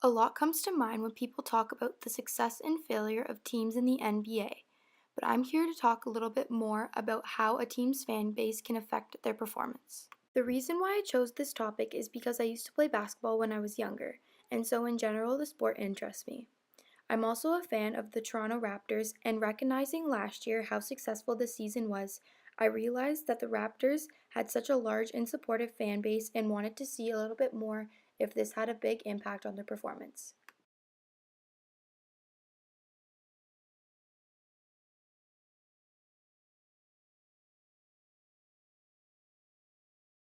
A lot comes to mind when people talk about the success and failure of teams in the NBA, but I'm here to talk a little bit more about how a team's fan base can affect their performance. The reason why I chose this topic is because I used to play basketball when I was younger, and so in general, the sport interests me. I'm also a fan of the Toronto Raptors, and recognizing last year how successful the season was, I realized that the Raptors had such a large and supportive fan base and wanted to see a little bit more if this had a big impact on their performance.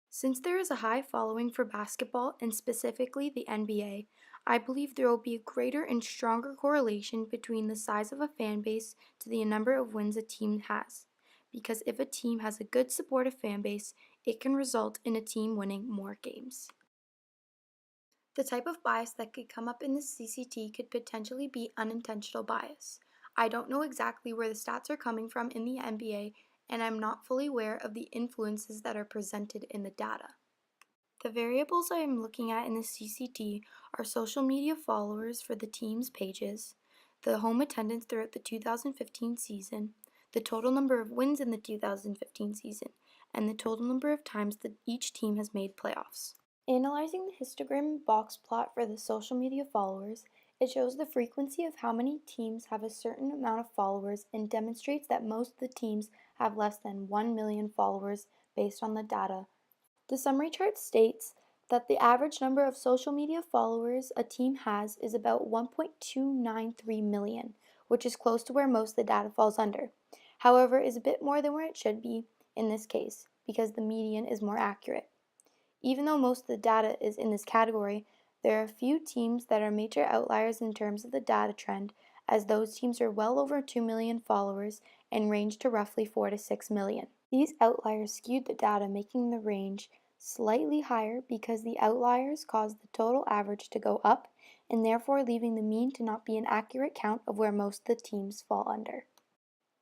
Since there is a high following for basketball and specifically the NBA, I believe there will be a greater and stronger correlation between the size of a fan base to the number of wins a team has. Because if a team has a good supportive fan base, it can result in a team winning more games. The type of bias that could come up in the CCT could potentially be unintentional bias. I don't know exactly where the stats are coming from in the NBA, and I'm not fully aware of the influences that are presented in the data. The variables I am looking at in the CCT are social media followers for the team's pages, the home attendance throughout the 2015 season, the total number of wins in the 2015 season, and the total number of times that each team has made playoffs. Analyzing the histogram box plot for the social media followers, it shows the frequency of how many teams have a certain amount of followers and demonstrates that most of the teams have less than 1 million followers based on the data. The summary chart states that the average number of social media followers a team has is about 1.293 million, which is close to where most of the data falls under. However, is a bit more than where it should be in this case because the median is more accurate. Even though most of the data is in this category, there are a few teams that are major outliers in terms of the data trend, as those teams are well over 2 million followers and range to roughly 4 to 6 million. These outliers skewed the data, making the range slightly higher because the outliers cause the total average to go up and therefore leaving the mean to not be an accurate count of where most of the teams fall under.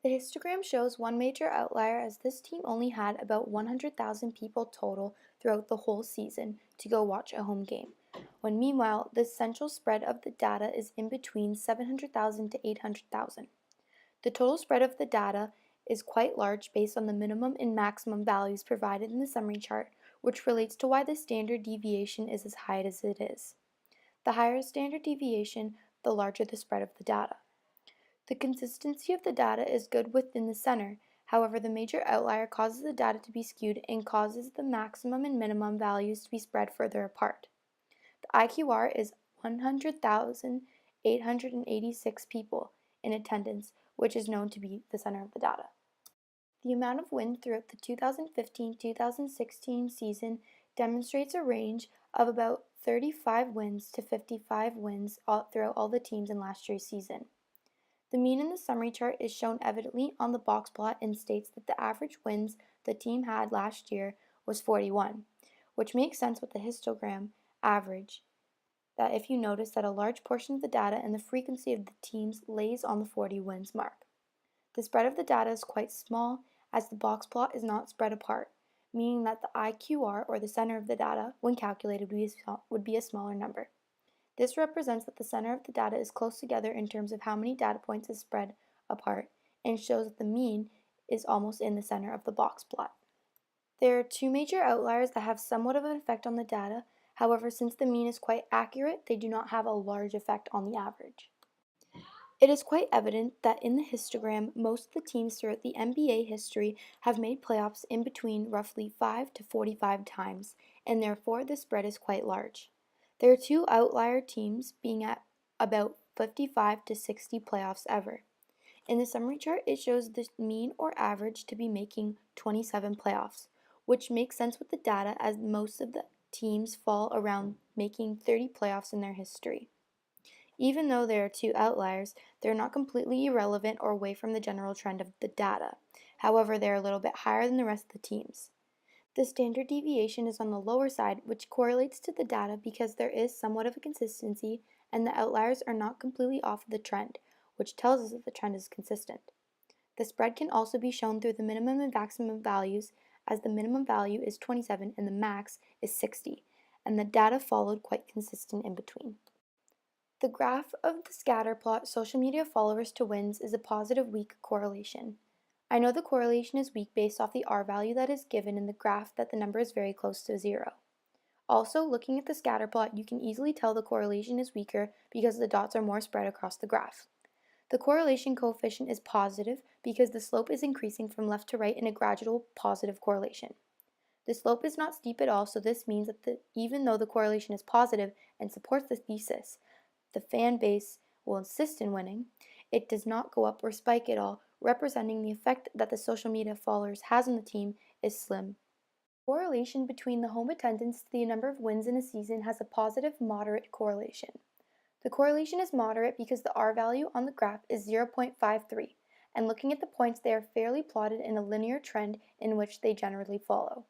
The histogram shows one major outlier as this team only had about 100,000 people total throughout the whole season to go watch a home game, when meanwhile the central spread of the data is in between 700,000 to 800,000. The total spread of the data is quite large based on the minimum and maximum values provided in the summary chart, which relates to why the standard deviation is as high as it is. The higher standard deviation, the larger the spread of the data. The consistency of the data is good within the center, however the major outlier causes the data to be skewed and causes the maximum and minimum values to be spread further apart. The IQR is 100,886 people in attendance, which is known to be the center of the data. The amount of wins throughout the 2015-2016 season demonstrates a range of about 35 wins to 55 wins throughout all the teams in last year's season. The mean in the summary chart is shown evidently on the box plot and states that the average wins the team had last year was 41, which makes sense with the histogram average, that if you notice that a large portion of the data and the frequency of the teams lays on the 40 wins mark. The spread of the data is quite small as the box plot is not spread apart, meaning that the IQR, or the center of the data, when calculated would be a smaller number. This represents that the center of the data is close together in terms of how many data points is spread apart and shows that the mean is almost in the center of the box plot. There are two major outliers that have somewhat of an effect on the data. However, since the mean is quite accurate, they do not have a large effect on the average. It is quite evident that in the histogram, most of the teams throughout the NBA history have made playoffs in between roughly 5 to 45 times, and therefore the spread is quite large. There are two outlier teams being at about 55 to 60 playoffs ever. In the summary chart, it shows the mean or average to be making 27 playoffs, which makes sense with the data as most of the teams fall around making 30 playoffs in their history. Even though there are two outliers, they're not completely irrelevant or away from the general trend of the data. However, they're a little bit higher than the rest of the teams. The standard deviation is on the lower side, which correlates to the data because there is somewhat of a consistency and the outliers are not completely off of the trend, which tells us that the trend is consistent. The spread can also be shown through the minimum and maximum values, as the minimum value is 27 and the max is 60, and the data followed quite consistent in between. The graph of the scatter plot social media followers to wins is a positive weak correlation. I know the correlation is weak based off the R value that is given in the graph that the number is very close to 0. Also, looking at the scatter plot, you can easily tell the correlation is weaker because the dots are more spread across the graph. The correlation coefficient is positive because the slope is increasing from left to right in a gradual positive correlation. The slope is not steep at all, so this means that even though the correlation is positive and supports the thesis, the fan base will insist in winning, it does not go up or spike at all, representing the effect that the social media followers has on the team is slim. Correlation between the home attendance to the number of wins in a season has a positive moderate correlation. The correlation is moderate because the R value on the graph is 0.53, and looking at the points, they are fairly plotted in a linear trend in which they generally follow.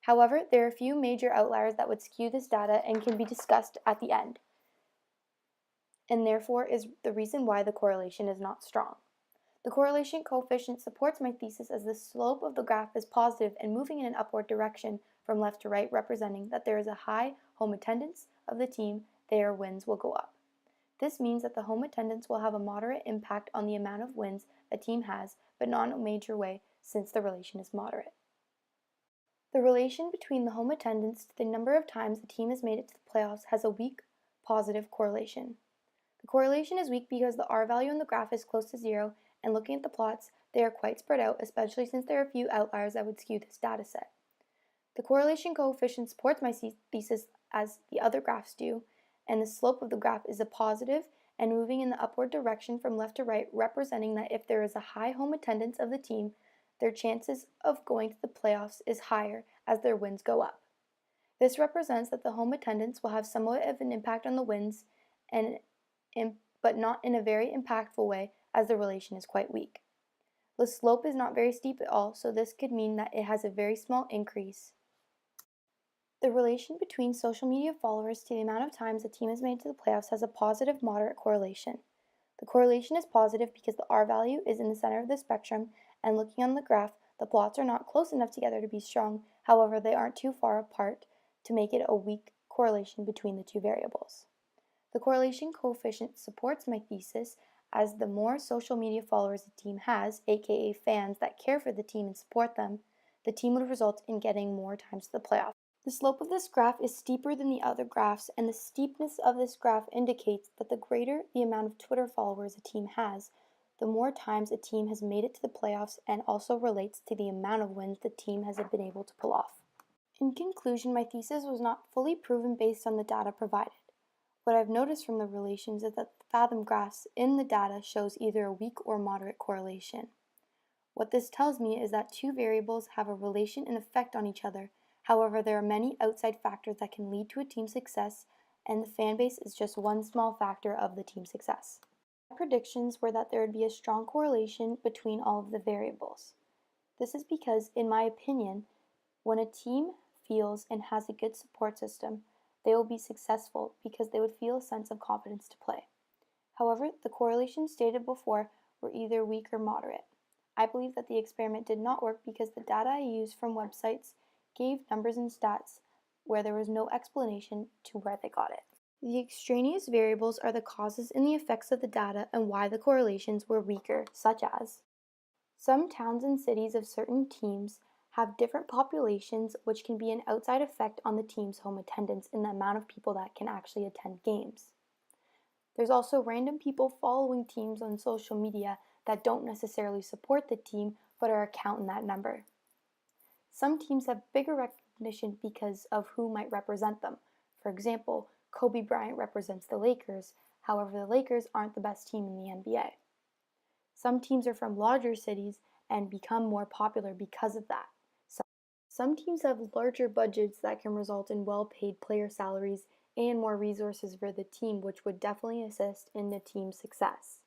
However, there are a few major outliers that would skew this data and can be discussed at the end, and therefore is the reason why the correlation is not strong. The correlation coefficient supports my thesis as the slope of the graph is positive and moving in an upward direction from left to right, representing that there is a high home attendance of the team, their wins will go up. This means that the home attendance will have a moderate impact on the amount of wins a team has, but not in a major way since the relation is moderate. The relation between the home attendance to the number of times a team has made it to the playoffs has a weak positive correlation. The correlation is weak because the R value in the graph is close to 0, and looking at the plots, they are quite spread out, especially since there are a few outliers that would skew this data set. The correlation coefficient supports my thesis as the other graphs do, and the slope of the graph is a positive and moving in the upward direction from left to right, representing that if there is a high home attendance of the team, their chances of going to the playoffs is higher as their wins go up. This represents that the home attendance will have somewhat of an impact on the wins, but not in a very impactful way as the relation is quite weak. The slope is not very steep at all, so this could mean that it has a very small increase. The relation between social media followers to the amount of times a team is made to the playoffs has a positive moderate correlation. The correlation is positive because the R value is in the center of the spectrum, and looking on the graph, the plots are not close enough together to be strong, however they aren't too far apart to make it a weak correlation between the two variables. The correlation coefficient supports my thesis as the more social media followers a team has, aka fans that care for the team and support them, the team would result in getting more times to the playoffs. The slope of this graph is steeper than the other graphs, and the steepness of this graph indicates that the greater the amount of Twitter followers a team has, the more times a team has made it to the playoffs, and also relates to the amount of wins the team has been able to pull off. In conclusion, my thesis was not fully proven based on the data provided. What I've noticed from the relations is that the Fathom graphs in the data shows either a weak or moderate correlation. What this tells me is that two variables have a relation and effect on each other. However, there are many outside factors that can lead to a team's success, and the fan base is just one small factor of the team's success. My predictions were that there would be a strong correlation between all of the variables. This is because, in my opinion, when a team feels and has a good support system, they will be successful because they would feel a sense of confidence to play. However, the correlations stated before were either weak or moderate. I believe that the experiment did not work because the data I used from websites gave numbers and stats where there was no explanation to where they got it. The extraneous variables are the causes and the effects of the data and why the correlations were weaker, such as some towns and cities of certain teams have different populations, which can be an outside effect on the team's home attendance and the amount of people that can actually attend games. There's also random people following teams on social media that don't necessarily support the team but are counting that number. Some teams have bigger recognition because of who might represent them. For example, Kobe Bryant represents the Lakers, however the Lakers aren't the best team in the NBA. Some teams are from larger cities and become more popular because of that. Some teams have larger budgets that can result in well-paid player salaries and more resources for the team, which would definitely assist in the team's success.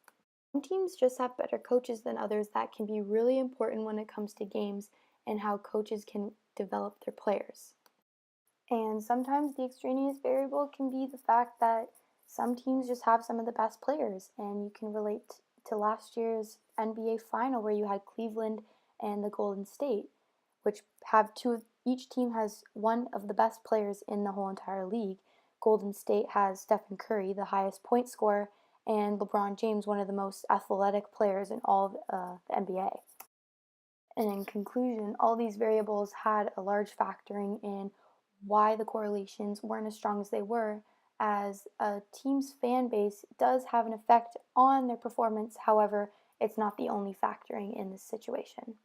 Some teams just have better coaches than others that can be really important when it comes to games and how coaches can develop their players. And sometimes the extraneous variable can be the fact that some teams just have some of the best players, and you can relate to last year's NBA final where you had Cleveland and the Golden State, which have each team has one of the best players in the whole entire league, Golden State has Stephen Curry, the highest point scorer, and LeBron James, one of the most athletic players in all of the NBA. And in conclusion, all these variables had a large factoring in why the correlations weren't as strong as they were, as a team's fan base does have an effect on their performance. However, it's not the only factoring in this situation.